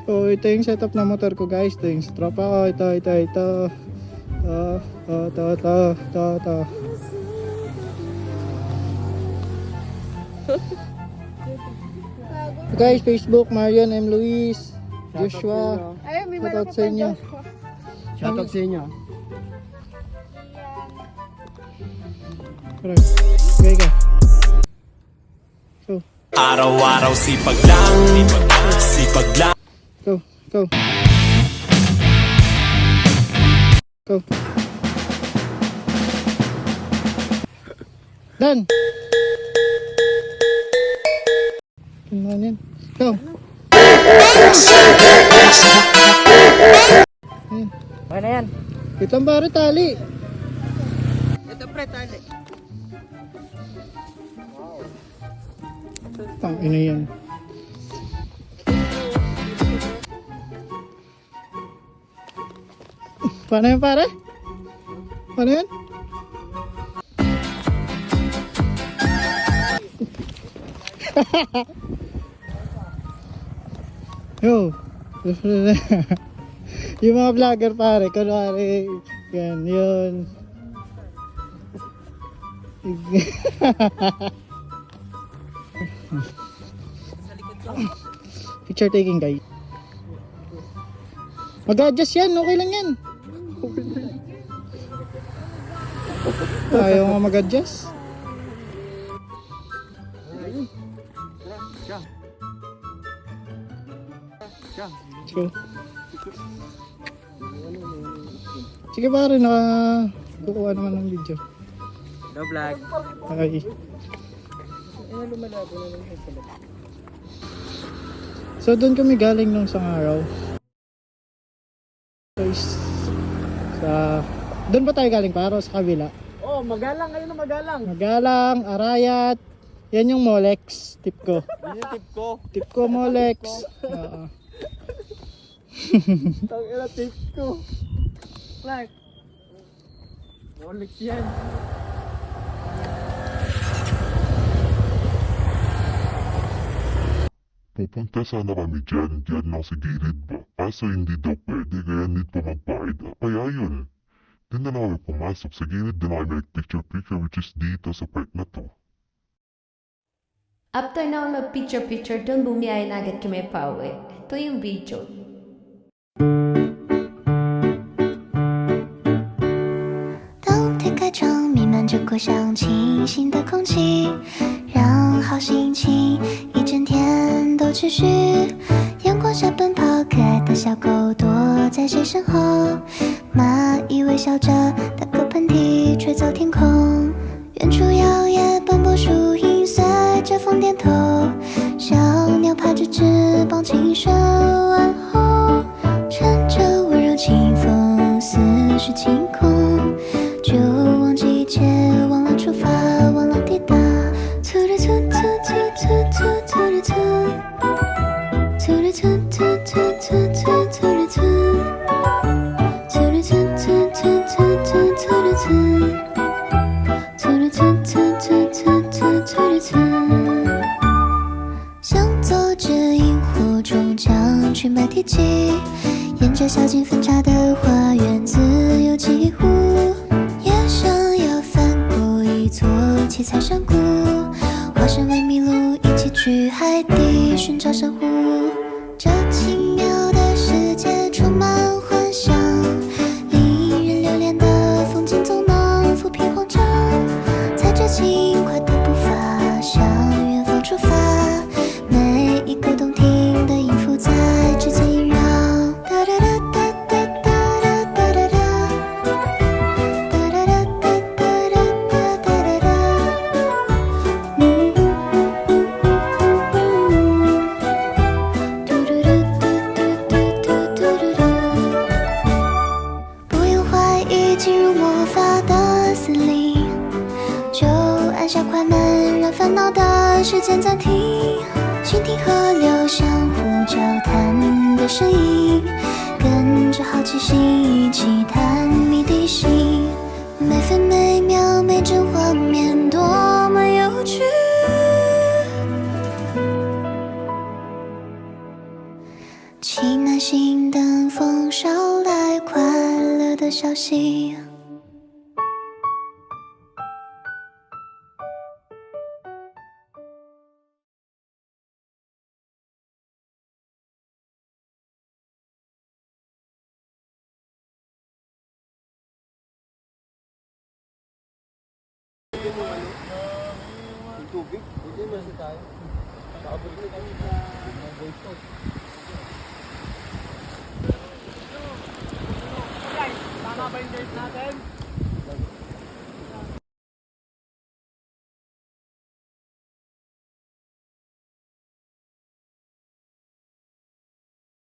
So ito yung setup na motor ko guys. Ito yung tropa ko. Ito. Guys, Facebook, Marian M. Luis, Joshua. Ayun, may Shoutout sa inyo. Shoutout sa inyo. Okay ka. So, araw-araw sipag lang. go. Done. Tingnan yan. Go. Ayan. Okay na yan. Itang baro tali. Ito pre, tali. Tang ina yan. Paano yan pare? Paano yan? Yo. Yung mga vlogger pare, kunwari yan, yun. Picture taking guys. Mag-adjust yan, okay lang yan. Ayaw nga mag-adjust. Let's go. Sige pare, kukuha naman ng video. No vlog. Okay. So doon kami galing nung isang araw. Guys, doon ba tayo galing para sa kabila? Oh, magalang kayo na magalang. Magalang, Arayat. Yan yung Molex, tip ko. Yan yung tip ko. Tip ko Molex. Oo. Tangina tip ko. Clark. Rolex yan. Pupunta sana kami dyan lang sa gilid ba? Kaso hindi daw pwede kaya need pa magbayad. Kaya yun. Doon na kami pumasok sa gilid na kami nag-picture which is dito sa part na to. After na mag-picture, doon bumiyay na agad kami pa uwi. Ito yung video. 当天开场弥漫着果香清新的空气，让好心情一整天都持续。阳光下奔跑，可爱的小狗躲在谁身后？蚂蚁微笑着打个喷嚏，吹走天空。远处摇曳斑驳树影，随着风点头。小鸟拍着翅膀，轻声问候。乘着温柔清风，思绪清空。 就忘记一切，忘了出发，忘了抵达。突突突突突突突突突，突突突突突突突突突，突突突突突突突突突突。向左指引火中将去买铁骑，沿着小径分岔的花园自由起舞。 七彩山谷，化身为麋鹿，一起去海底寻找珊瑚。这奇妙的世界充满幻想，令人留恋的风景总能抚平慌张。踩着轻快的步伐向远方出发，每一个动听的音符在指尖萦绕。哒哒哒哒哒哒哒哒哒。 烦恼的时间暂停，倾听河流相互交谈的声音，跟着好奇心一起探秘地心，每分每秒每帧画面多么有趣。消息。Tubig? Hindi mo na tayo. Paabot na kami sa voice note. Guys, tama ba yung guys natin?